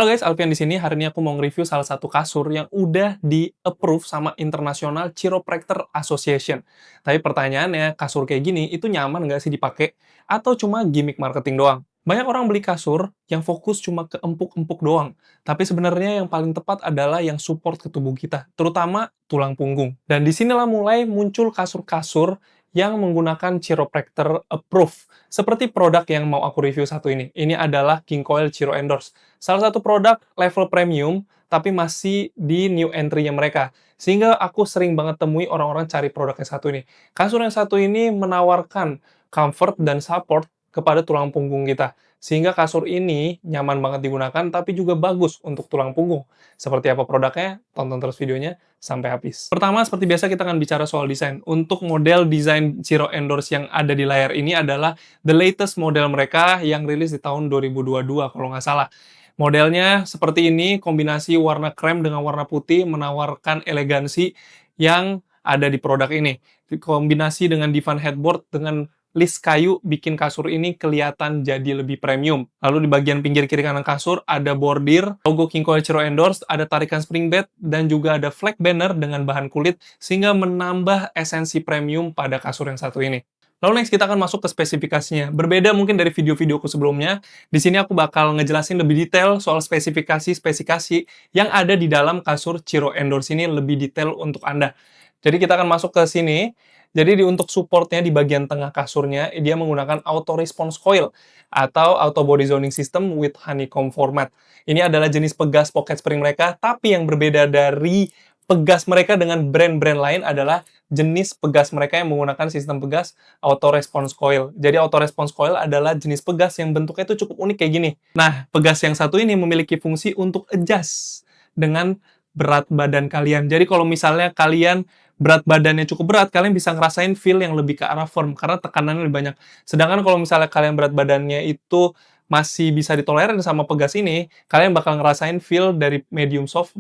Halo guys, Alfian di sini. Hari ini aku mau nge-review salah satu kasur yang udah di-approve sama International Chiropractor Association. Tapi pertanyaannya, kasur kayak gini itu nyaman nggak sih dipakai? Atau cuma gimmick marketing doang? Banyak orang beli kasur yang fokus cuma ke empuk-empuk doang. Tapi sebenarnya yang paling tepat adalah yang support ke tubuh kita, terutama tulang punggung. Dan disinilah mulai muncul kasur-kasur yang menggunakan chiropractor approve. Seperti produk yang mau aku review satu ini. Ini adalah King Coil Chiro Endorse. Salah satu produk level premium, tapi masih di new entry-nya mereka. Sehingga aku sering banget temui orang-orang cari produk yang satu ini. Kasur yang satu ini menawarkan comfort dan support kepada tulang punggung kita. Sehingga kasur ini nyaman banget digunakan, tapi juga bagus untuk tulang punggung. Seperti apa produknya? Tonton terus videonya sampai habis. Pertama, seperti biasa kita akan bicara soal desain. Untuk model desain Chiro Endorse yang ada di layar ini adalah the latest model mereka yang rilis di tahun 2022 kalau nggak salah. Modelnya seperti ini, kombinasi warna krem dengan warna putih menawarkan elegansi yang ada di produk ini. Kombinasi dengan divan headboard dengan list kayu bikin kasur ini kelihatan jadi lebih premium. Lalu di bagian pinggir kiri kanan kasur ada bordir, logo King Coil Chiro Endorse, ada tarikan spring bed, dan juga ada flag banner dengan bahan kulit sehingga menambah esensi premium pada kasur yang satu ini. Lalu next kita akan masuk ke spesifikasinya. Berbeda mungkin dari video-videoku sebelumnya, di sini aku bakal ngejelasin lebih detail soal spesifikasi-spesifikasi yang ada di dalam kasur Chiro Endorse ini lebih detail untuk Anda. Jadi kita akan masuk ke sini. Jadi untuk supportnya di bagian tengah kasurnya, dia menggunakan auto response coil atau auto body zoning system with honeycomb format. Ini adalah jenis pegas pocket spring mereka, tapi yang berbeda dari pegas mereka dengan brand-brand lain adalah jenis pegas mereka yang menggunakan sistem pegas auto response coil. Jadi auto response coil adalah jenis pegas yang bentuknya itu cukup unik kayak gini. Nah, pegas yang satu ini memiliki fungsi untuk adjust dengan berat badan kalian. Jadi kalau misalnya kalian berat badannya cukup berat, kalian bisa ngerasain feel yang lebih ke arah firm karena tekanannya lebih banyak. Sedangkan kalau misalnya kalian berat badannya itu masih bisa ditolerir sama pegas ini, kalian bakal ngerasain feel dari medium soft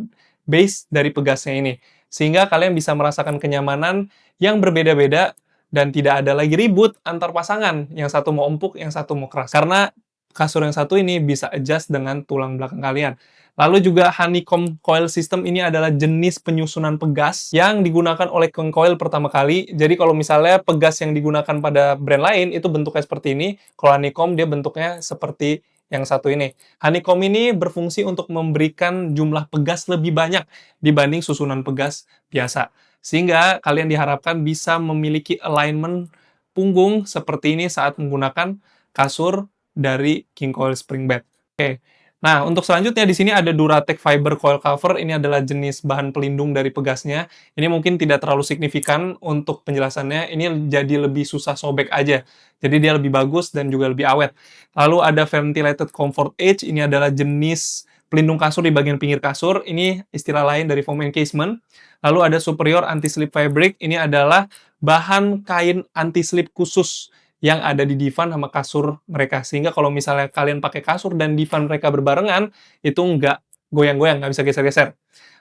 base dari pegasnya ini. Sehingga kalian bisa merasakan kenyamanan yang berbeda-beda dan tidak ada lagi ribut antar pasangan. Yang satu mau empuk, yang satu mau keras. Karena kasur yang satu ini bisa adjust dengan tulang belakang kalian. Lalu juga honeycomb coil system ini adalah jenis penyusunan pegas yang digunakan oleh King Coil pertama kali. Jadi kalau misalnya pegas yang digunakan pada brand lain itu bentuknya seperti ini, kalau honeycomb dia bentuknya seperti yang satu ini. Honeycomb ini berfungsi untuk memberikan jumlah pegas lebih banyak dibanding susunan pegas biasa. Sehingga kalian diharapkan bisa memiliki alignment punggung seperti ini saat menggunakan kasur dari King Coil Spring Bed. Oke. Nah, untuk selanjutnya di sini ada Duratec Fiber Coil Cover. Ini adalah jenis bahan pelindung dari pegasnya. Ini mungkin tidak terlalu signifikan untuk penjelasannya. Ini jadi lebih susah sobek aja. Jadi dia lebih bagus dan juga lebih awet. Lalu ada Ventilated Comfort Edge. Ini adalah jenis pelindung kasur di bagian pinggir kasur. Ini istilah lain dari foam encasement. Lalu ada Superior Anti-Slip Fabric. Ini adalah bahan kain anti-slip khusus yang ada di divan sama kasur mereka. Sehingga kalau misalnya kalian pakai kasur dan divan mereka berbarengan, itu nggak goyang-goyang, nggak bisa geser-geser.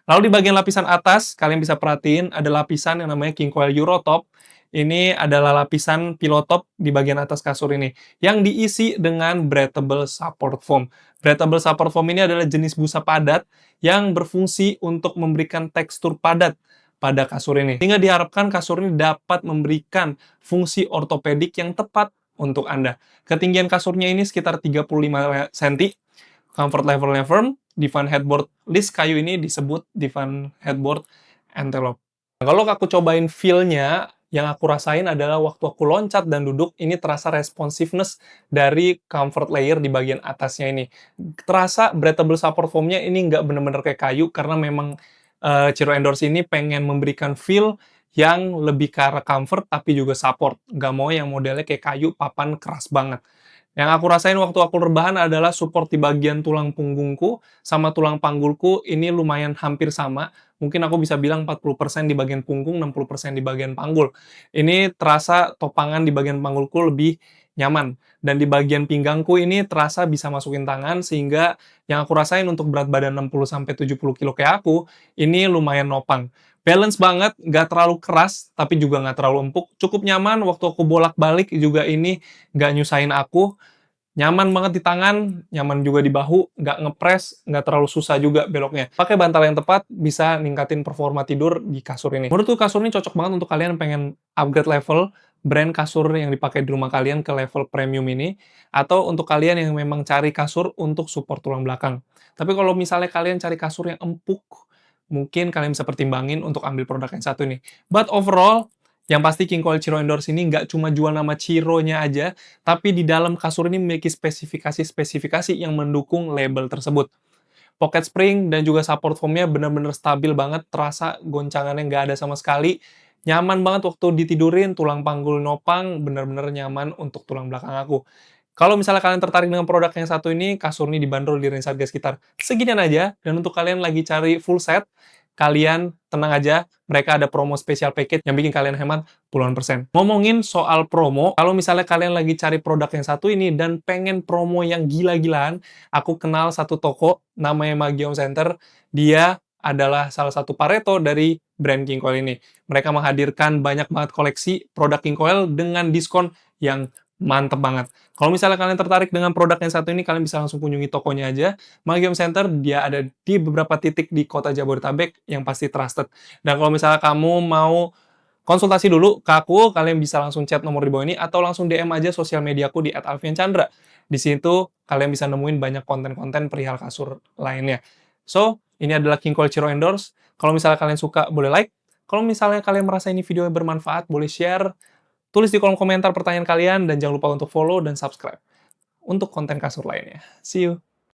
Lalu di bagian lapisan atas, kalian bisa perhatiin ada lapisan yang namanya King Coil Eurotop. Ini adalah lapisan pillow top di bagian atas kasur ini, yang diisi dengan breathable support foam. Breathable support foam ini adalah jenis busa padat yang berfungsi untuk memberikan tekstur padat pada kasur ini. Sehingga diharapkan kasur ini dapat memberikan fungsi ortopedik yang tepat untuk Anda. Ketinggian kasurnya ini sekitar 35 cm. Comfort levelnya firm. Divan headboard list kayu ini disebut divan headboard antelope. Nah, kalau aku cobain feel-nya, yang aku rasain adalah waktu aku loncat dan duduk, ini terasa responsiveness dari comfort layer di bagian atasnya ini. Terasa breathable support foam-nya ini nggak bener-bener kayak kayu, karena memang Chiro Endorse ini pengen memberikan feel yang lebih ke arah comfort tapi juga support. Nggak mau yang modelnya kayak kayu, papan keras banget. Yang aku rasain waktu aku rebahan adalah support di bagian tulang punggungku sama tulang panggulku ini lumayan hampir sama. Mungkin aku bisa bilang 40% di bagian punggung, 60% di bagian panggul. Ini terasa topangan di bagian panggulku lebih nyaman. Dan di bagian pinggangku ini terasa bisa masukin tangan, sehingga yang aku rasain untuk berat badan 60-70 kilo kayak aku, ini lumayan nopang. Balance banget, nggak terlalu keras, tapi juga nggak terlalu empuk. Cukup nyaman, waktu aku bolak-balik juga ini nggak nyusahin aku. Nyaman banget di tangan, nyaman juga di bahu, nggak ngepres, nggak terlalu susah juga beloknya. Pakai bantal yang tepat, bisa ningkatin performa tidur di kasur ini. Menurutku kasur ini cocok banget untuk kalian pengen upgrade level brand kasur yang dipakai di rumah kalian ke level premium ini, atau untuk kalian yang memang cari kasur untuk support tulang belakang. Tapi kalau misalnya kalian cari kasur yang empuk, mungkin kalian bisa pertimbangin untuk ambil produk yang satu ini. But overall, yang pasti King Coil Chiro Endorse ini nggak cuma jual nama Chiro-nya aja, tapi di dalam kasur ini memiliki spesifikasi-spesifikasi yang mendukung label tersebut. Pocket spring dan juga support foam-nya benar-benar stabil banget, terasa goncangannya nggak ada sama sekali. Nyaman banget waktu ditidurin, tulang panggul nopang, benar-benar nyaman untuk tulang belakang aku. Kalau misalnya kalian tertarik dengan produk yang satu ini, kasur ini dibanderol di range harga sekitar seginian aja. Dan untuk kalian lagi cari full set, kalian tenang aja, mereka ada promo spesial package yang bikin kalian hemat puluhan persen. Ngomongin soal promo, kalau misalnya kalian lagi cari produk yang satu ini dan pengen promo yang gila-gilaan, aku kenal satu toko namanya Magiom Center. Dia adalah salah satu Pareto dari brand King Coil ini. Mereka menghadirkan banyak banget koleksi produk King Coil dengan diskon yang mantep banget. Kalau misalnya kalian tertarik dengan produk yang satu ini, kalian bisa langsung kunjungi tokonya aja. Magiom Center, dia ada di beberapa titik di kota Jabodetabek yang pasti trusted. Dan kalau misalnya kamu mau konsultasi dulu ke aku, kalian bisa langsung chat nomor di bawah ini atau langsung DM aja sosial mediaku di @alfianchandra. Di situ kalian bisa nemuin banyak konten-konten perihal kasur lainnya. So, ini adalah King Coil Chiro Endorse. Kalau misalnya kalian suka, boleh like. Kalau misalnya kalian merasa ini video bermanfaat, boleh share. Tulis di kolom komentar pertanyaan kalian dan jangan lupa untuk follow dan subscribe untuk konten kasur lainnya. See you!